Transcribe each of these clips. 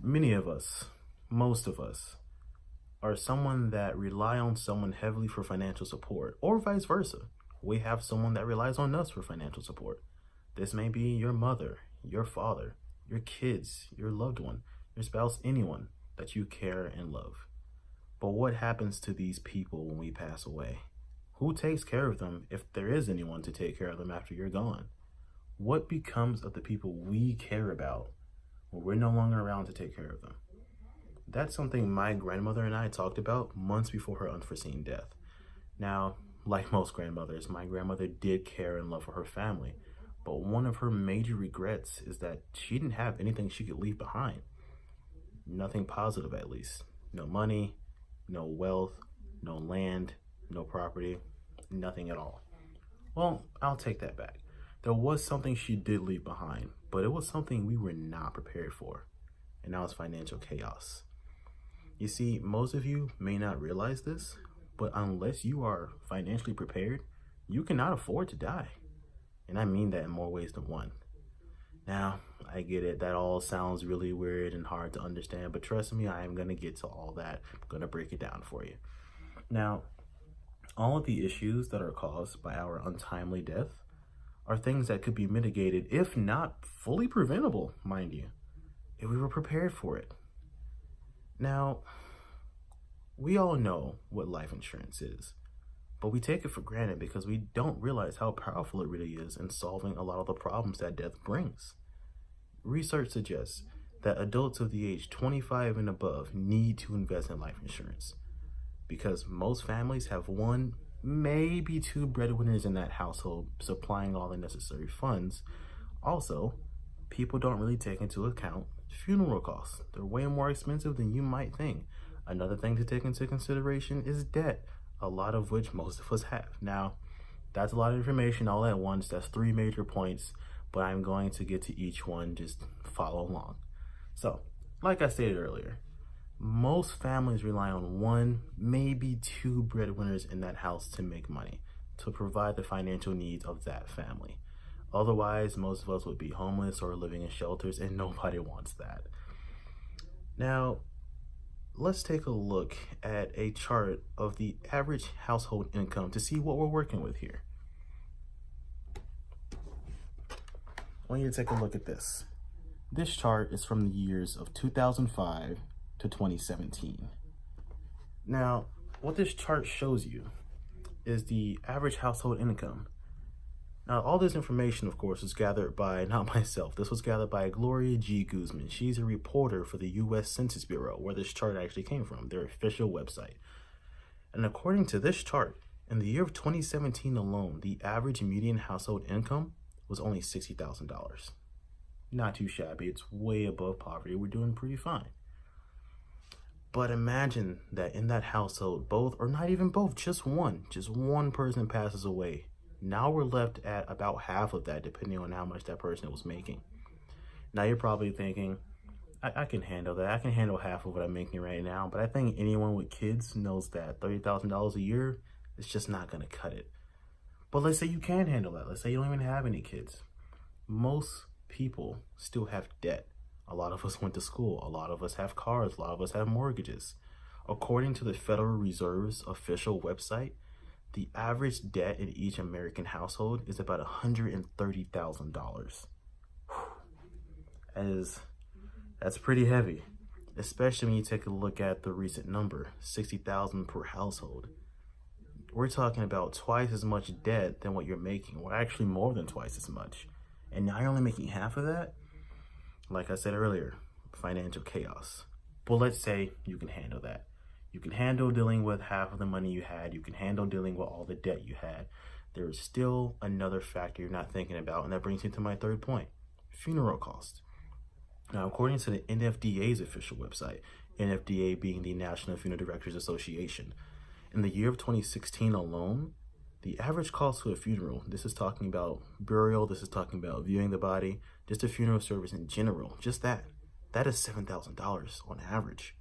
Many of us, most of us, are someone that rely on someone heavily for financial support, or vice versa. We have someone that relies on us for financial support. This may be your mother, your father, your kids, your loved one, your spouse, anyone that you care and love. But what happens to these people when we pass away? Who takes care of them if there is anyone to take care of them after you're gone? What becomes of the people we care about when we're no longer around to take care of them? That's something my grandmother and I talked about months before her unforeseen death. Now, like most grandmothers, my grandmother did care and love for her family, but one of her major regrets is that she didn't have anything she could leave behind. Nothing positive, at least. No money, no wealth, no land, no property, nothing at all. Well, I'll take that back. There was something she did leave behind, but it was something we were not prepared for, and that was financial chaos. You see, most of you may not realize this, but unless you are financially prepared, you cannot afford to die. And I mean that in more ways than one. Now, I get it, that all sounds really weird and hard to understand, but trust me, I am going to get to all that. I'm going to break it down for you. Now, all of the issues that are caused by our untimely death are things that could be mitigated, if not fully preventable, mind you, if we were prepared for it. Now, we all know what life insurance is, but we take it for granted because we don't realize how powerful it really is in solving a lot of the problems that death brings. Research suggests that adults of the age 25 and above need to invest in life insurance because most families have one, maybe two breadwinners in that household supplying all the necessary funds. Also, people don't really take into account funeral costs. They're way more expensive than you might think. Another thing to take into consideration is debt, a lot of which most of us have. Now, that's a lot of information all at once. That's 3 major points, but I'm going to get to each one. Just follow along. So, like I stated earlier, most families rely on one, maybe two breadwinners in that house to make money, to provide the financial needs of that family. Otherwise, most of us would be homeless or living in shelters, and nobody wants that. Now, let's take a look at a chart of the average household income to see what we're working with here. I want you to take a look at this. This chart is from the years of 2005 to 2017. Now, what this chart shows you is the average household income. Now, all this information, of course, was gathered by, not myself, this was gathered by Gloria G. Guzman. She's a reporter for the U.S. Census Bureau, where this chart actually came from, their official website. And according to this chart, in the year of 2017 alone, the average median household income was only $60,000. Not too shabby, it's way above poverty, we're doing pretty fine. But imagine that in that household, both, or not even both, just one person passes away. Now we're left at about half of that, depending on how much that person was making. Now you're probably thinking, I can handle that. I can handle half of what I'm making right now. But I think anyone with kids knows that $30,000 a year is just not going to cut it. But let's say you can handle that. Let's say you don't even have any kids. Most people still have debt. A lot of us went to school. A lot of us have cars. A lot of us have mortgages. According to the Federal Reserve's official website, the average debt in each American household is about $130,000. That's pretty heavy, especially when you take a look at the recent number, $60,000 per household. We're talking about twice as much debt than what you're making, or actually more than twice as much. And now you're only making half of that? Like I said earlier, financial chaos. But let's say you can handle that. You can handle dealing with half of the money you had. You can handle dealing with all the debt you had. There is still another factor you're not thinking about, and that brings me to my third point, funeral costs. Now, according to the NFDA's official website, NFDA being the National Funeral Directors Association, in the year of 2016 alone, the average cost to a funeral, this is talking about burial, this is talking about viewing the body, just a funeral service in general, just that is $7,000 on average.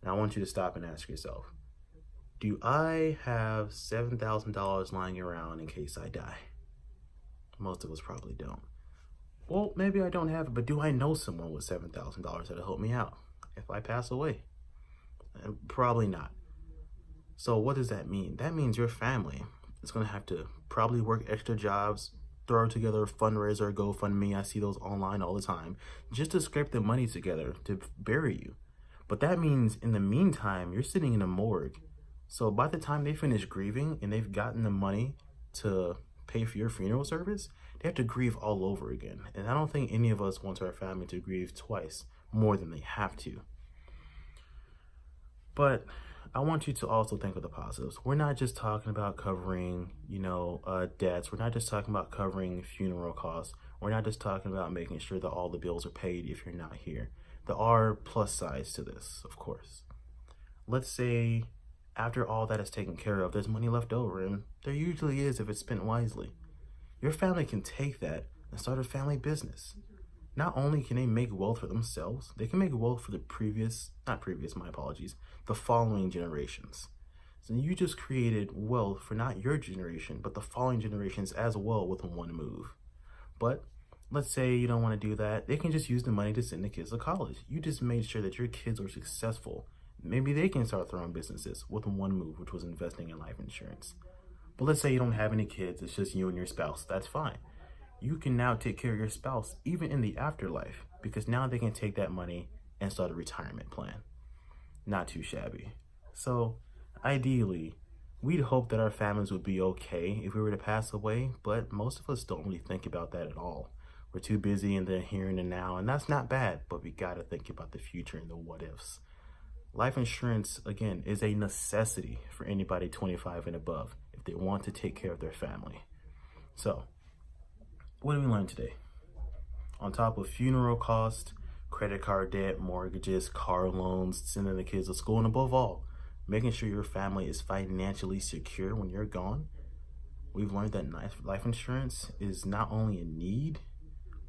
Now I want you to stop and ask yourself, do I have $7,000 lying around in case I die? Most of us probably don't. Well, maybe I don't have it, but do I know someone with $7,000 that'll help me out if I pass away? Probably not. So what does that mean? That means your family is going to have to probably work extra jobs, throw together a fundraiser or GoFundMe. I see those online all the time, just to scrape the money together to bury you. But that means in the meantime, you're sitting in a morgue. So by the time they finish grieving and they've gotten the money to pay for your funeral service, they have to grieve all over again. And I don't think any of us want our family to grieve twice more than they have to. But I want you to also think of the positives. We're not just talking about covering, debts. We're not just talking about covering funeral costs. We're not just talking about making sure that all the bills are paid if you're not here. There are plus sides to this, of course. Let's say after all that is taken care of, there's money left over, and there usually is if it's spent wisely. Your family can take that and start a family business. Not only can they make wealth for themselves, they can make wealth for the the following generations. So you just created wealth for not your generation, but the following generations as well with one move. But let's say you don't want to do that. They can just use the money to send the kids to college. You just made sure that your kids are successful. Maybe they can start their own businesses with one move, which was investing in life insurance. But let's say you don't have any kids, it's just you and your spouse. That's fine. You can now take care of your spouse even in the afterlife, because now they can take that money and start a retirement plan. Not too shabby. So ideally, we'd hope that our families would be okay if we were to pass away, but most of us don't really think about that at all. We're too busy in the here and the now, and that's not bad, but we gotta think about the future and the what ifs. Life insurance, again, is a necessity for anybody 25 and above if they want to take care of their family. So, what did we learn today? On top of funeral costs, credit card debt, mortgages, car loans, sending the kids to school, and above all, making sure your family is financially secure when you're gone, we've learned that life insurance is not only a need,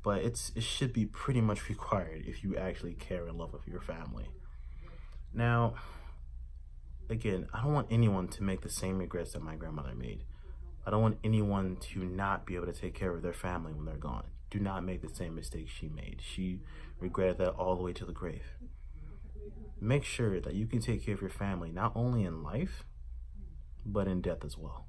but it should be pretty much required if you actually care and love of your family. Now, again, I don't want anyone to make the same regrets that my grandmother made. I don't want anyone to not be able to take care of their family when they're gone. Do not make the same mistake she made. She regretted that all the way to the grave. Make sure that you can take care of your family, not only in life, but in death as well.